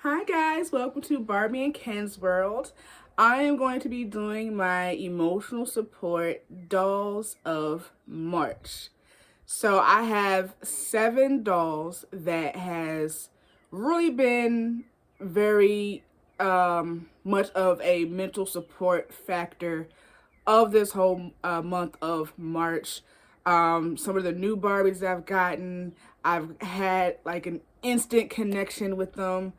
Hi guys, welcome to Barbie and Ken's World. I am going to be doing my emotional support dolls of March. So I have 7 dolls that has really been very much of a mental support factor of this whole month of March. Some of the new Barbies that I've gotten, I've had like an instant connection with them,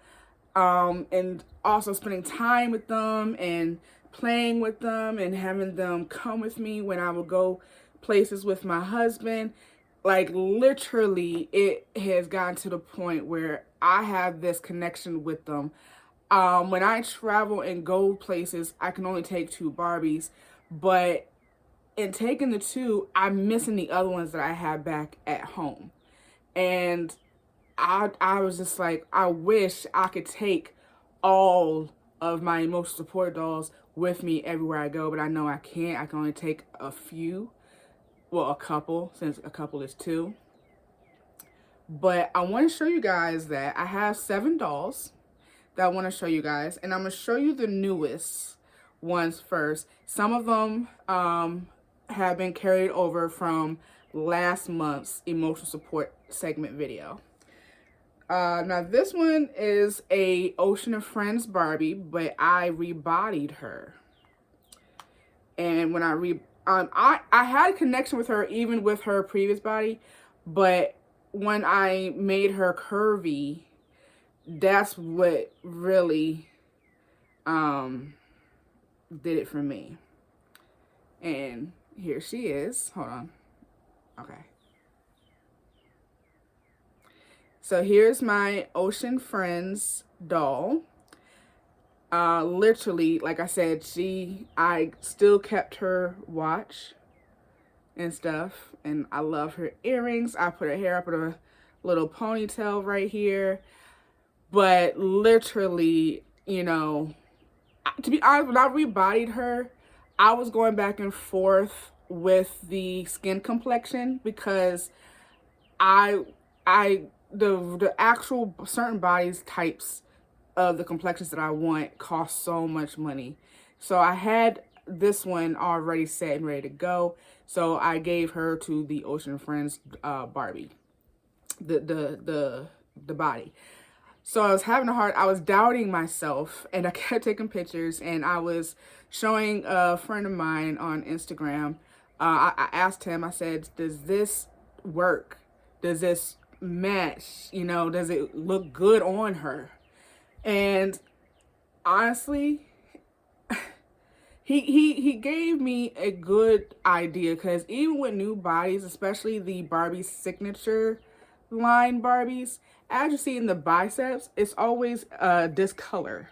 and also spending time with them and playing with them and having them come with me when I would go places with my husband. Like literally, it has gotten to the point where I have this connection with them. When I travel and go places, I can only take 2 Barbies, but in taking the 2, I'm missing the other ones that I have back at home. And I was just like, I wish I could take all of my emotional support dolls with me everywhere I go, but I know I can't. I can only take a few, well, a couple, since a couple is 2. But I want to show you guys that I have 7 dolls that I want to show you guys, and I'm going to show you the newest ones first. Some of them have been carried over from last month's emotional support segment video. Now this one is a Ocean of Friends Barbie, but I rebodied her. And when I had a connection with her even with her previous body, but when I made her curvy, that's what really did it for me. And here she is. Hold on. Okay. So here's my Ocean Friends doll. Literally, like I said, I still kept her watch and stuff, and I love her earrings. I put her hair up in a little ponytail right here. But literally, you know, to be honest, when I rebodied her, I was going back and forth with the skin complexion because the actual certain bodies types of the complexions that I want cost so much money. So I had this one already set and ready to go. So I gave her to the Ocean Friends Barbie, the body. So I was I was doubting myself, and I kept taking pictures, and I was showing a friend of mine on Instagram. I asked him, I said, does this work? Does this match? You know, does it look good on her? And honestly, he gave me a good idea, because even with new bodies, especially the Barbie signature line Barbies, as you see in the biceps, it's always this color.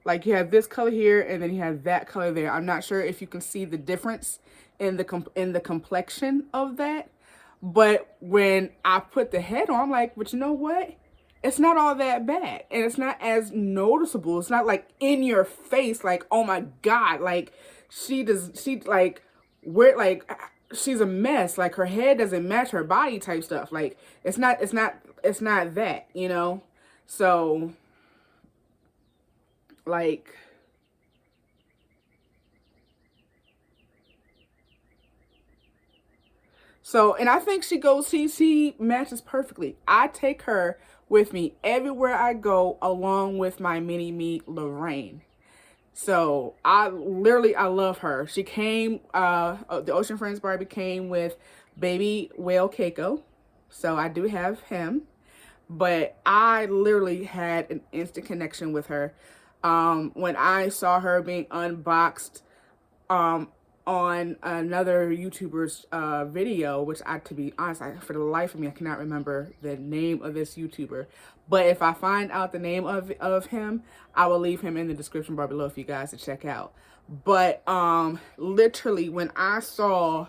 Like you have this color here, and then you have that color there. I'm not sure if you can see the difference in the complexion of that, but when I put the head on, I'm like, but you know what? It's not all that bad, and it's not as noticeable. It's not like in your face, like, oh my God, like she like, where, like, she's a mess. Like her head doesn't match her body type stuff. Like it's not that, you know? So like, and I think she matches perfectly. I take her with me everywhere I go, along with my mini me, Lorraine. So I love her. She came, the Ocean Friends Barbie came with baby whale Keiko. So I do have him, but I literally had an instant connection with her. When I saw her being unboxed, on another YouTuber's video, which to be honest, for the life of me, I cannot remember the name of this YouTuber. But if I find out the name of him, I will leave him in the description bar below for you guys to check out. But literally, when I saw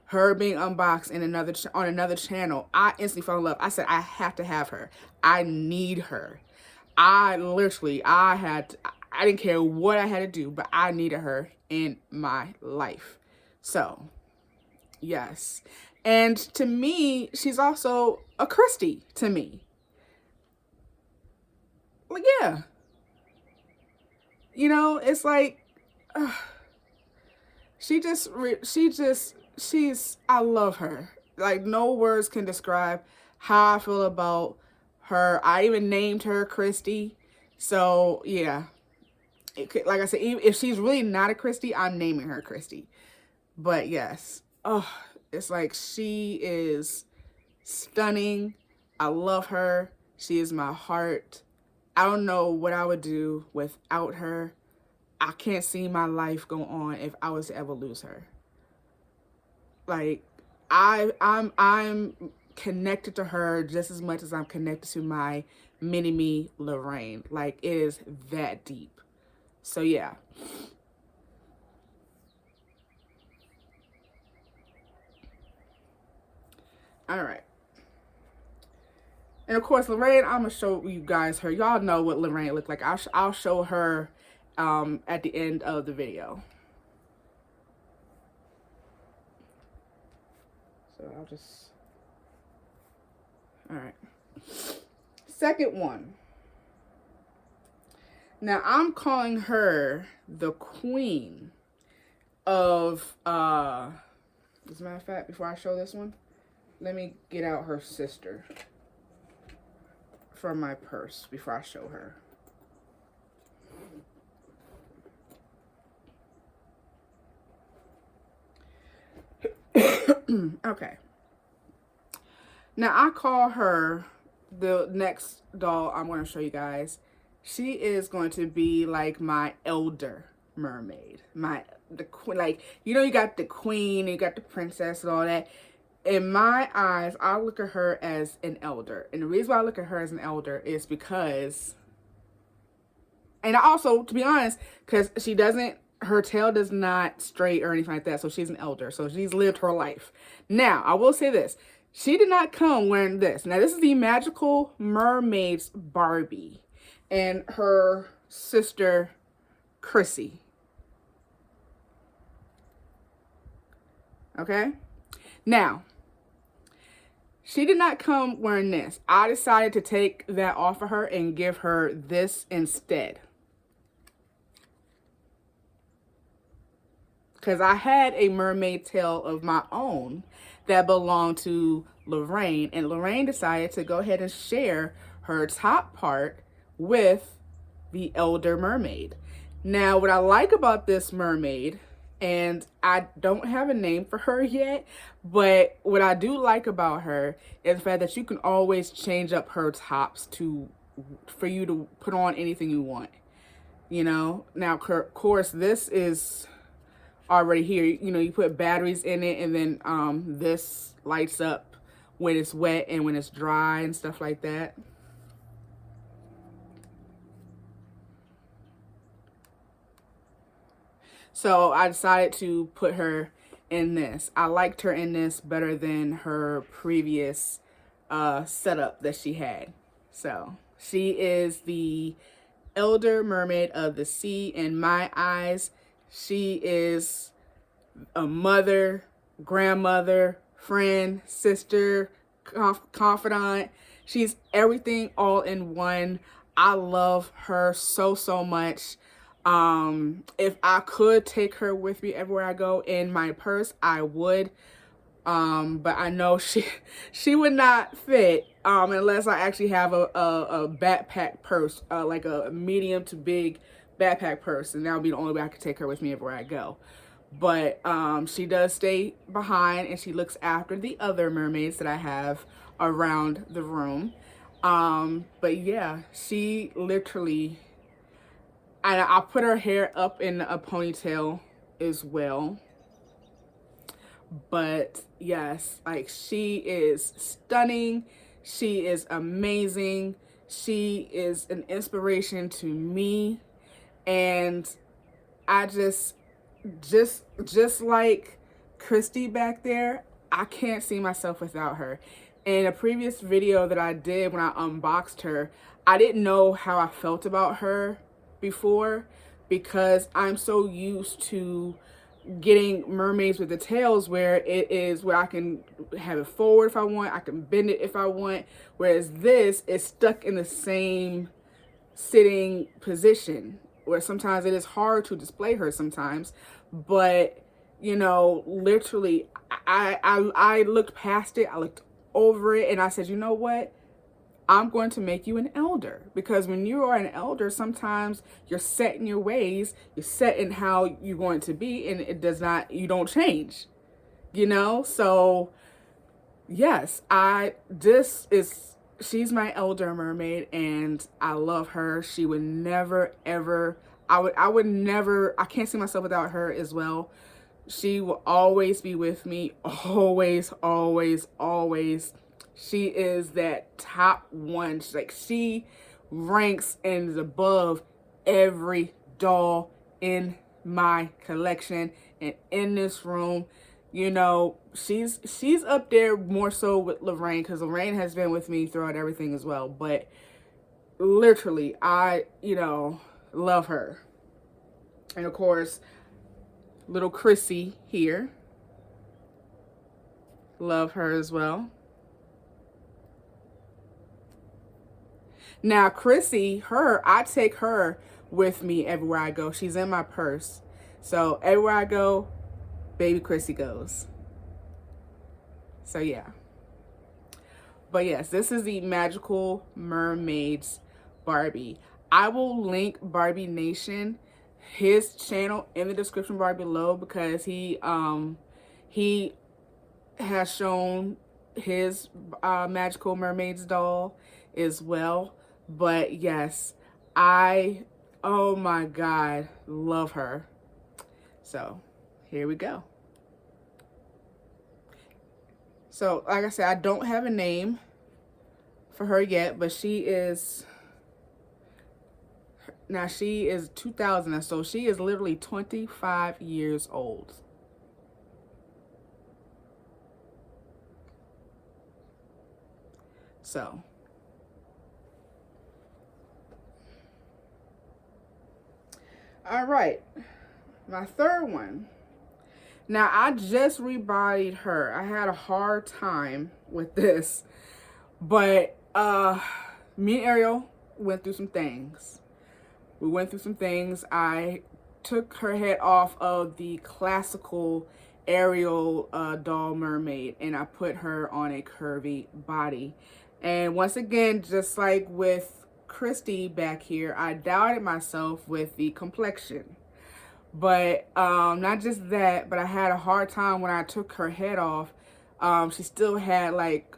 her being unboxed in on another channel, I instantly fell in love. I said, I have to have her. I need her. I didn't care what I had to do, but I needed her in my life. So, yes. And to me, she's also a Christie to me. Like, yeah. you know, it's like, I love her. Like, no words can describe how I feel about her. I even named her Christy. So, yeah. Like I said, even if she's really not a Christy, I'm naming her Christy. But yes. Oh, it's like she is stunning. I love her. She is my heart. I don't know what I would do without her. I can't see my life go on if I was to ever lose her. Like, I'm connected to her just as much as I'm connected to my mini-me Lorraine. Like, it is that deep. So yeah. All right. And of course, Lorraine, I'm gonna show you guys her. Y'all know what Lorraine looked like. I'll show her at the end of the video. So I'll just, all right. Second one. Now I'm calling her the queen of, as a matter of fact, before I show this one, let me get out her sister from my purse before I show her. Okay. Now I call her, the next doll I'm going to show you guys, she is going to be like my elder mermaid. Like, you know, you got the queen, you got the princess and all that. In my eyes, I look at her as an elder. And the reason why I look at her as an elder is because, and I also, to be honest, because her tail does not straight or anything like that. So she's an elder. So she's lived her life. Now, I will say this. She did not come wearing this. Now, this is the Magical Mermaid's Barbie and her sister, Chrissy. Okay? Now, she did not come wearing this. I decided to take that off of her and give her this instead. Because I had a mermaid tail of my own that belonged to Lorraine. And Lorraine decided to go ahead and share her top part with the elder mermaid. Now, what I like about this mermaid, and I don't have a name for her yet, but what I do like about her is the fact that you can always change up her tops for you to put on anything you want. You know, now, of course, this is already here. You know, you put batteries in it, and then this lights up when it's wet and when it's dry and stuff like that. So I decided to put her in this. I liked her in this better than her previous setup that she had. So she is the elder mermaid of the sea. In my eyes, she is a mother, grandmother, friend, sister, confidant. She's everything all in one. I love her so, so much. If I could take her with me everywhere I go in my purse, I would. But I know she would not fit, unless I actually have a backpack purse, like a medium to big backpack purse. And that would be the only way I could take her with me everywhere I go. But, she does stay behind and she looks after the other mermaids that I have around the room. But yeah, she literally, and I'll put her hair up in a ponytail as well. But yes, like, she is stunning. She is amazing. She is an inspiration to me. And I just like Christy back there, I can't see myself without her. In a previous video that I did when I unboxed her, I didn't know how I felt about her before, because I'm so used to getting mermaids with the tails where I can have it forward if I want, I can bend it if I want, whereas this is stuck in the same sitting position. where sometimes it is hard to display her sometimes. But, you know, literally, I looked past it, I looked over it, and I said, you know what? I'm going to make you an elder, because when you are an elder, sometimes you're set in your ways, you're set in how you're going to be, and you don't change, you know? So yes, she's my elder mermaid, and I love her. She would never, ever, I would never, I can't see myself without her as well. She will always be with me, always, always, always. She is that top one. She ranks and is above every doll in my collection and in this room. You know, she's up there more so with Lorraine, because Lorraine has been with me throughout everything as well. But literally, I, you know, love her. And of course, little Chrissy here, love her as well. Now, Chrissy, I take her with me everywhere I go. She's in my purse. So everywhere I go, baby Chrissy goes. So yeah. But yes, this is the Magical Mermaids Barbie. I will link Barbie Nation, his channel, in the description bar below, because he has shown his Magical Mermaids doll as well. But yes, oh my God, love her. So here we go. So like I said, I don't have a name for her yet, but she is 2000, so she is literally 25 years old. So all right, my third one. Now, I just rebodied her. I had a hard time with this, but me and Ariel went through some things. We went through some things. I took her head off of the classical Ariel doll mermaid, and I put her on a curvy body. And once again, just like with Christy back here, I doubted myself with the complexion. But not just that, but I had a hard time when I took her head off. She still had, like,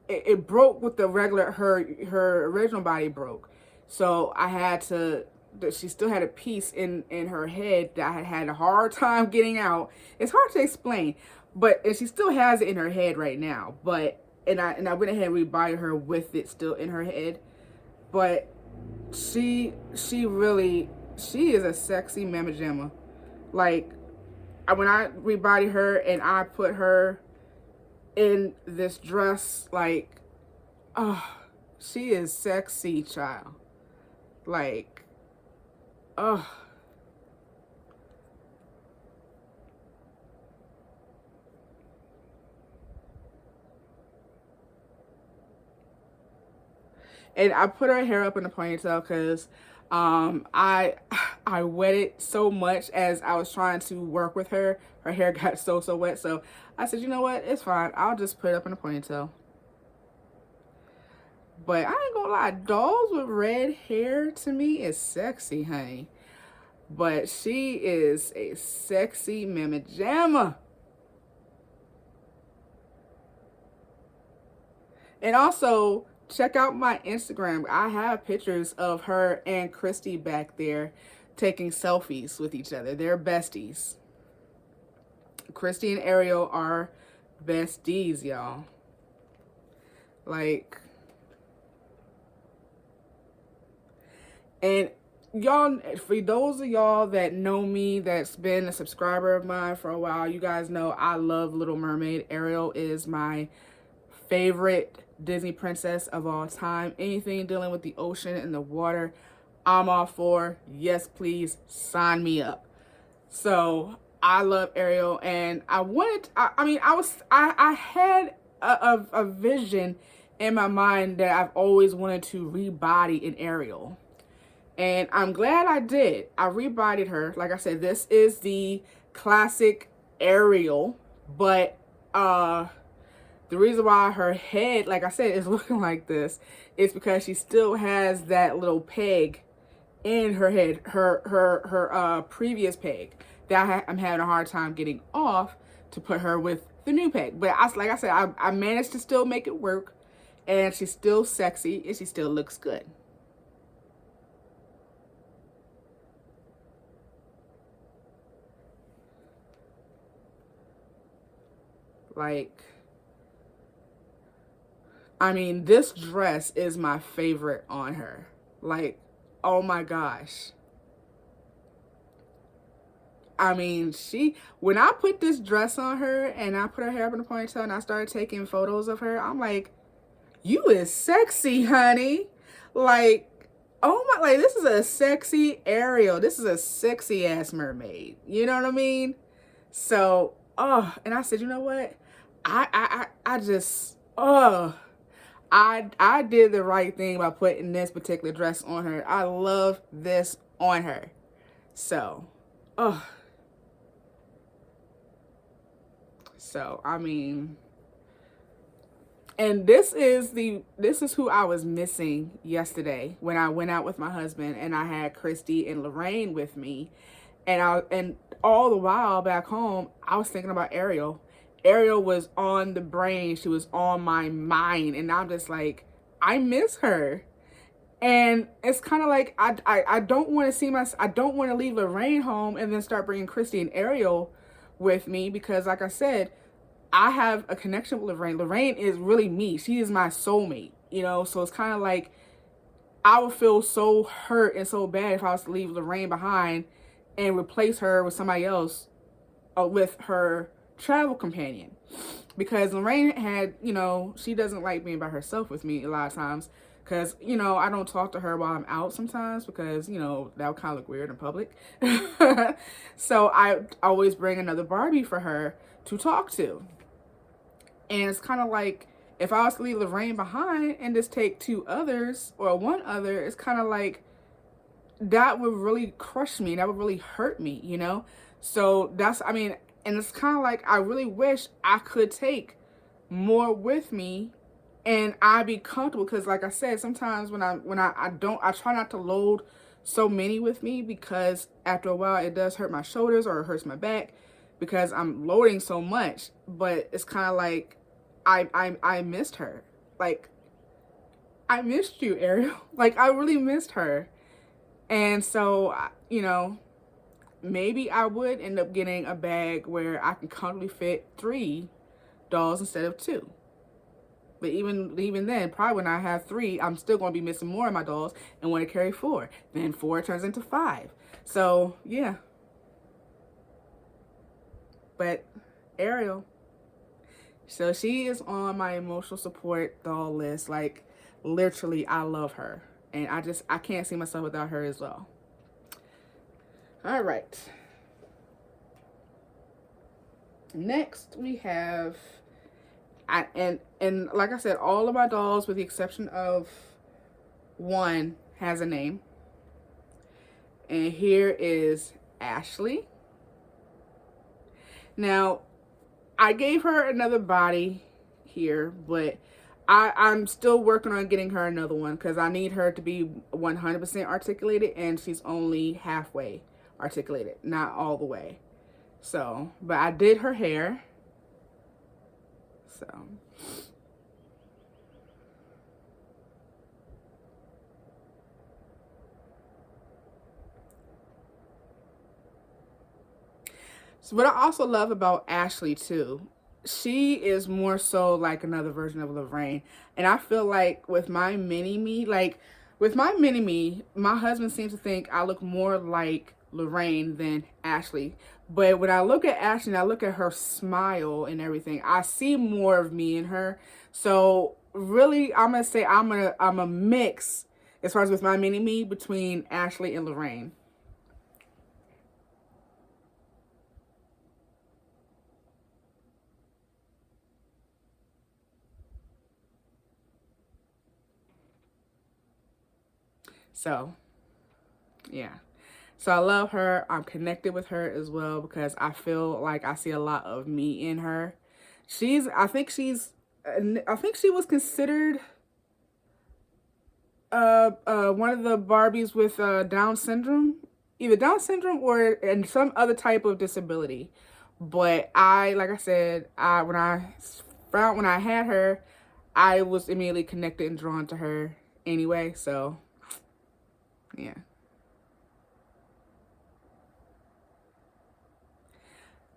it broke with the regular, her original body broke. So I had to, she still had a piece in her head that I had a hard time getting out. It's hard to explain, and she still has it in her head right now. But and I went ahead and rebodied her with it still in her head. But she is a sexy mama jamma. Like, when I rebodied her and I put her in this dress, like, oh, she is sexy, child. Like, oh. And I put her hair up in a ponytail because I wet it so much as I was trying to work with her. Her hair got so wet. So I said, you know what? It's fine. I'll just put it up in a ponytail. But I ain't gonna lie, dolls with red hair to me is sexy, honey. But she is a sexy mama jamma. And also, check out my Instagram. I have pictures of her and Christy back there taking selfies with each other. They're besties. Christy and Ariel are besties, y'all. Like, and y'all, for those of y'all that know me, that's been a subscriber of mine for a while, you guys know I love Little Mermaid. Ariel is my favorite Disney princess of all time. Anything dealing with the ocean and the water, I'm all for. Yes, please sign me up. So I love Ariel, and I had a vision in my mind that I've always wanted to rebody in Ariel. And I'm glad I did. I rebodied her. Like I said, this is the classic Ariel, but the reason why her head, like I said, is looking like this is because she still has that little peg in her head, her previous peg that I'm having a hard time getting off to put her with the new peg. But like I said, I managed to still make it work, and she's still sexy and she still looks good. Like, I mean, this dress is my favorite on her. Like, oh my gosh. I mean, when I put this dress on her and I put her hair up in a ponytail and I started taking photos of her, I'm like, you is sexy, honey. Like, oh my, like, this is a sexy Ariel. This is a sexy ass mermaid. You know what I mean? So, oh, and I said, you know what? I just, oh, I did the right thing by putting this particular dress on her. I love this on her. So, oh. So, I mean, and this is who I was missing yesterday when I went out with my husband and I had Christy and Lorraine with me. And all the while back home, I was thinking about Ariel. Ariel was on the brain. She was on my mind. And I'm just like, I miss her. And it's kind of like, I don't want to I don't want to leave Lorraine home and then start bringing Christy and Ariel with me, because like I said, I have a connection with Lorraine. Lorraine is really me. She is my soulmate, you know? So it's kind of like, I would feel so hurt and so bad if I was to leave Lorraine behind and replace her with somebody else, with her travel companion. Because Lorraine had, you know, she doesn't like being by herself with me a lot of times. Because, you know, I don't talk to her while I'm out sometimes because, you know, that would kind of look weird in public. So I always bring another Barbie for her to talk to. And it's kind of like, if I was to leave Lorraine behind and just take two others or one other, it's kind of like, that would really crush me. That would really hurt me, you know? So that's, I mean, and it's kind of like, I really wish I could take more with me and I'd be comfortable. Because like I said, sometimes when I try not to load so many with me, because after a while it does hurt my shoulders or it hurts my back because I'm loading so much. But it's kind of like, I missed her. Like, I missed you, Ariel. Like, I really missed her. And so, you know, maybe I would end up getting a bag where I can comfortably fit 3 dolls instead of 2. But even then, probably when I have 3, I'm still going to be missing more of my dolls and want to carry 4. Then 4 turns into 5. So, yeah. But Ariel, so she is on my emotional support doll list. Like, literally, I love her. And I can't see myself without her as well. All right. Next, we have, and like I said, all of my dolls, with the exception of one, has a name. And here is Ashley. Now, I gave her another body here, but I'm still working on getting her another one because I need her to be 100% articulated, and she's only halfway articulated, not all the way. So, but I did her hair. So what I also love about Ashley too, she is more so like another version of Lorraine. And I feel like with my mini-me, my husband seems to think I look more like Lorraine than Ashley. But when I look at Ashley and I look at her smile and everything, I see more of me in her. So really, I'm gonna say I'm a mix as far as with my mini-me between Ashley and Lorraine. So Yeah. So I love her. I'm connected with her as well because I feel like I see a lot of me in her. I think she was considered one of the Barbies with Down syndrome, either Down syndrome or and some other type of disability. But like I said, when I had her, I was immediately connected and drawn to her anyway. So yeah,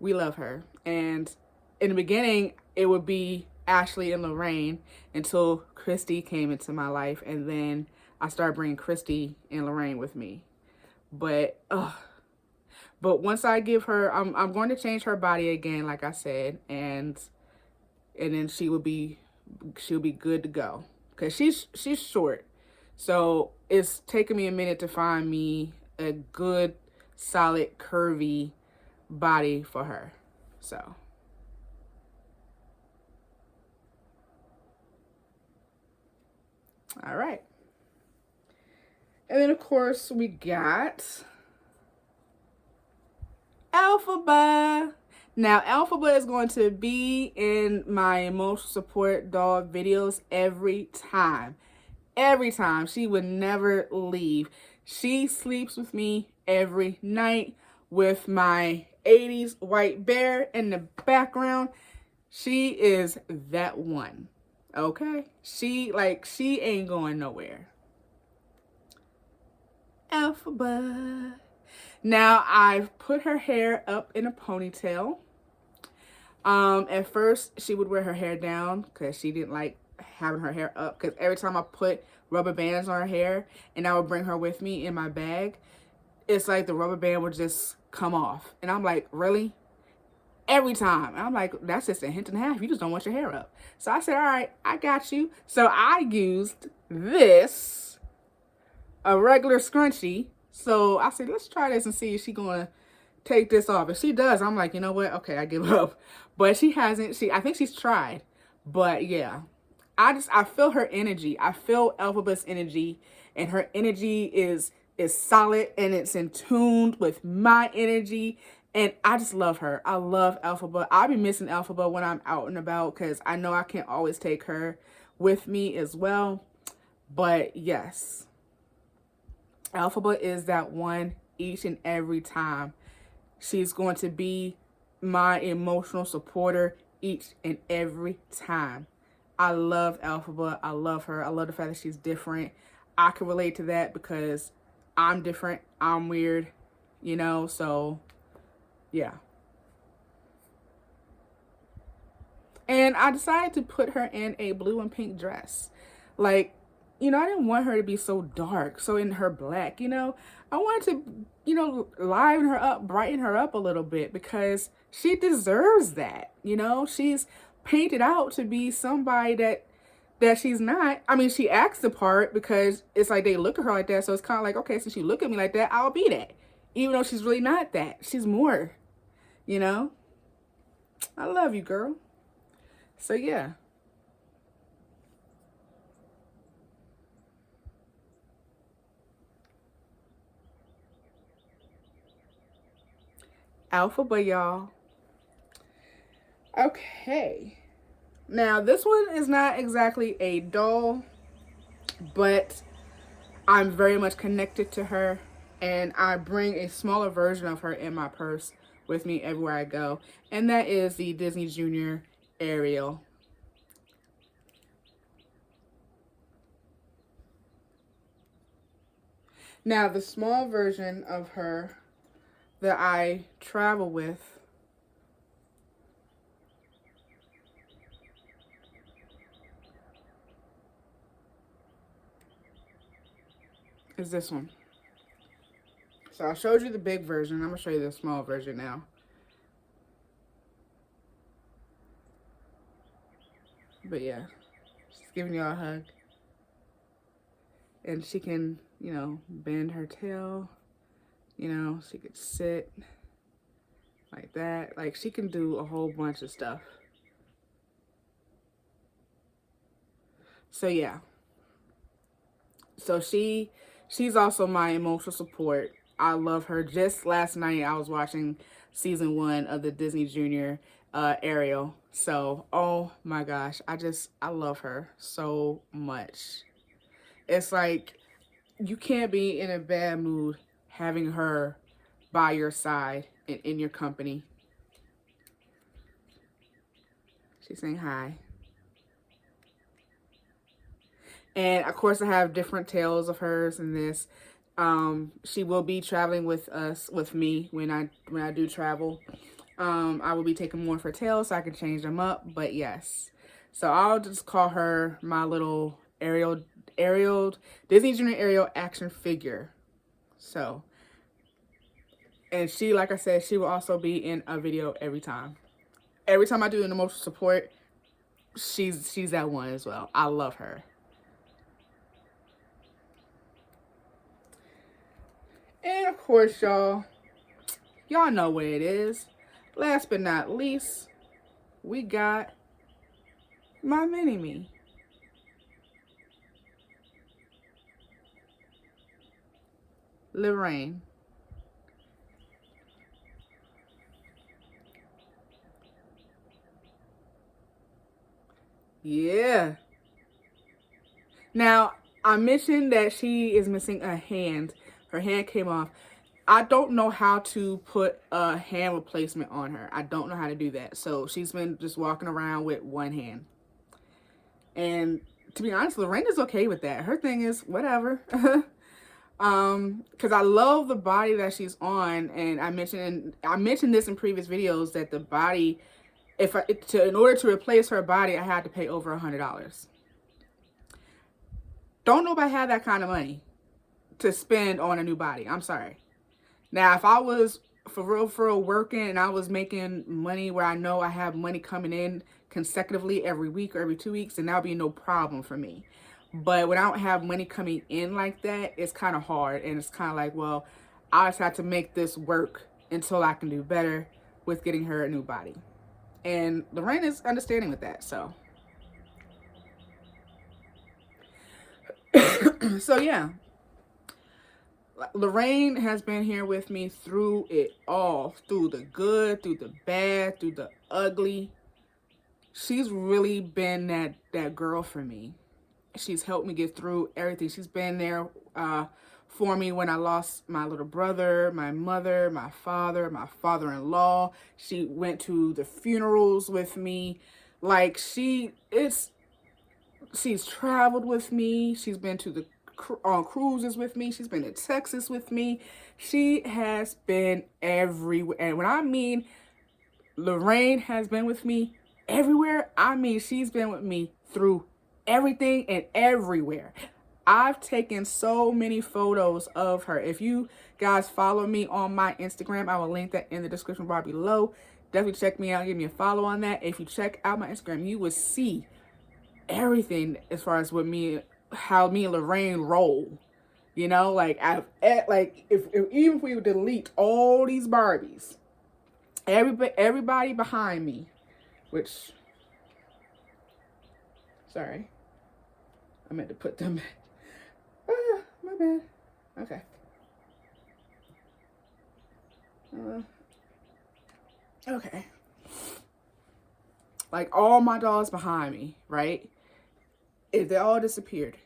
we love her. And in the beginning, it would be Ashley and Lorraine until Christy came into my life, and then I started bringing Christy and Lorraine with me. But but once I give her, I'm going to change her body again, like I said, and then she'll be good to go because she's short, so it's taken me a minute to find me a good, solid, curvy body for her. So all right, and then of course we got Alphaba. Now, Alphaba is going to be in my emotional support dog videos every time. Every time. She would never leave. She sleeps with me every night with my 80s white bear in the background. She is that one. Okay? She ain't going nowhere. Alphaba. Now, I've put her hair up in a ponytail. At first, she would wear her hair down because she didn't like having her hair up. Because every time I put rubber bands on her hair and I would bring her with me in my bag, it's like the rubber band would just come off. And I'm like, really? Every time. And I'm like, that's just a hint and a half. You just don't want your hair up. So I said, all right, I got you. So I used this, a regular scrunchie. So I said, let's try this and see if she's going to take this off. If she does, I'm like, you know what? Okay, I give up. But she hasn't. I think she's tried. But yeah, I feel her energy. I feel Alphaba's energy, and her energy is solid and it's in tune with my energy. And I just love her. I love Alphaba. I'll be missing Alphaba when I'm out and about because I know I can't always take her with me as well. But yes, Alphaba is that one each and every time. She's going to be my emotional supporter each and every time. I love Alphaba. I love her. I love the fact that she's different. I can relate to that because I'm different. I'm weird, so yeah. And I decided to put her in a blue and pink dress. Like, I didn't want her to be so dark, so in her black, I wanted to, liven her up, brighten her up a little bit because she deserves that, She's painted out to be somebody that she's not. I mean, she acts the part because it's like they look at her like that, so it's kind of like, okay, since you look at me like that, I'll be that. Even though she's really not that. She's more, I love you, girl. So yeah. Alphaba, y'all. Okay. Now, this one is not exactly a doll, but I'm very much connected to her, and I bring a smaller version of her in my purse with me everywhere I go, and that is the Disney Junior Ariel. Now, the small version of her that I travel with is this one. So I showed you the big version. I'm going to show you the small version now. But yeah, she's giving you a hug. And she can, bend her tail. She could sit like that. Like, she can do a whole bunch of stuff. So yeah. So she She's also my emotional support. I love her. Just last night, I was watching season 1 of the Disney Junior Ariel. So, oh my gosh, I love her so much. It's like you can't be in a bad mood having her by your side and in your company. She's saying hi. And of course, I have different tales of hers in this. She will be traveling with me when I do travel. I will be taking more of her tales so I can change them up. But yes, so I'll just call her my little Ariel Disney Junior Ariel action figure. So, and she, like I said, she will also be in a video every time. Every time I do an emotional support, she's that one as well. I love her. And of course, y'all know what it is. Last but not least, we got my mini-me. Lorraine. Yeah. Now, I mentioned that she is missing a hand. Her hand came off. I don't know how to put a hand replacement on her. I don't know how to do that. So she's been just walking around with one hand. And to be honest, Lorraine is okay with that. Her thing is whatever. Because I love the body that she's on, and I mentioned this in previous videos that the body, in order to replace her body, I had to pay over $100. Don't nobody have that kind of money to spend on a new body. I'm sorry. Now, if I was for real working and I was making money where I know I have money coming in consecutively every week or every 2 weeks, then that'll be no problem for me. But when I don't have money coming in like that, it's kind of hard. And it's kind of like, well, I just have to make this work until I can do better with getting her a new body. And Lorraine is understanding with that, so. So, yeah. Lorraine has been here with me through it all. Through the good, through the bad, through the ugly. She's really been that girl for me. She's helped me get through everything. She's been there for me when I lost my little brother, my mother, my father, my father-in-law. She went to the funerals with me. Like, she's traveled with me. She's been to on cruises with me. She's been to Texas with me. She has been everywhere. And when I mean Lorraine has been with me everywhere, I mean she's been with me through everything and everywhere. I've taken so many photos of her. If you guys follow me on my Instagram, I will link that in the description bar below. Definitely check me out. Give me a follow on that. If you check out my Instagram, you will see everything as far as how me and Lorraine roll. You know, like if even if we would delete all these Barbies, everybody behind me, which, sorry, I meant to put them back. My bad. Okay. Okay. Like, all my dolls behind me, right? If they all disappeared,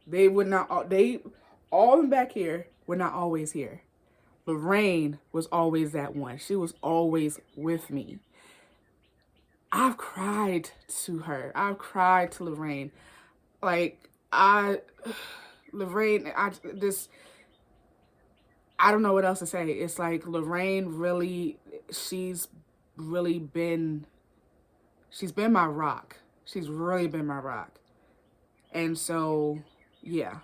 they would not, all of them back here were not always here. Lorraine was always that one. She was always with me. I've cried to her. I've cried to Lorraine. Like, Lorraine, I don't know what else to say. It's like Lorraine really, she's been my rock. She's really been my rock. And so, yeah,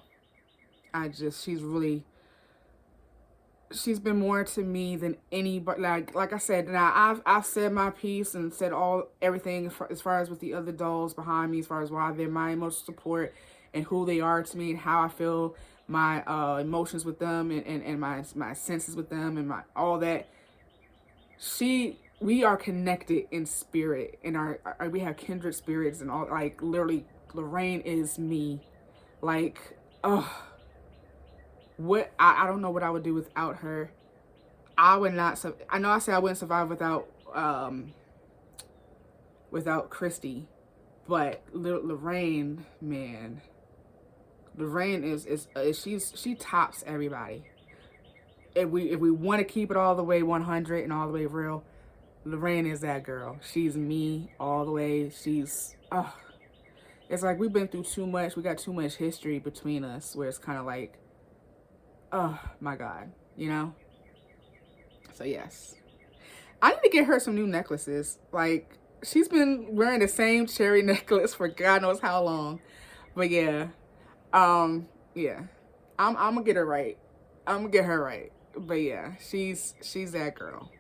she's been more to me than anybody. Like I said, now I've said my piece and said everything as far as with the other dolls behind me, as far as why they're my emotional support and who they are to me and how I feel my emotions with them and my senses with them and all that. We are connected in spirit, and we have kindred spirits and all. Like, literally, Lorraine is me. Like, oh, I don't know what I would do without her. I would not. I know I said I wouldn't survive without Christy, but Lorraine, man, Lorraine is she tops everybody. If we want to keep it all the way 100 and all the way real, Lorraine is that girl. She's me all the way. She's it's like we've been through too much. We got too much history between us where it's kind of like, oh my God, you know? So yes. I need to get her some new necklaces. Like, she's been wearing the same cherry necklace for God knows how long. But yeah. Yeah. I'm gonna get her right. I'm gonna get her right. But yeah, she's that girl.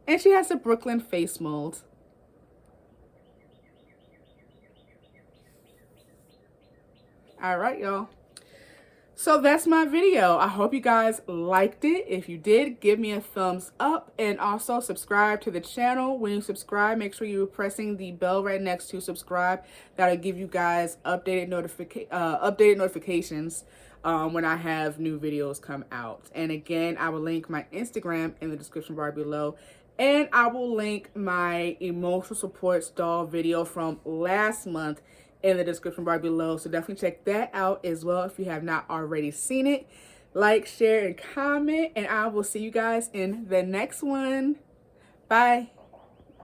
And she has a Brooklyn face mold. All right, y'all. So that's my video. I hope you guys liked it. If you did, give me a thumbs up and also subscribe to the channel. When you subscribe, make sure you're pressing the bell right next to subscribe. That'll give you guys updated notifications when I have new videos come out. And again, I will link my Instagram in the description bar below. And I will link my emotional supports doll video from last month in the description bar below. So definitely check that out as well if you have not already seen it. Like, share, and comment. And I will see you guys in the next one. Bye.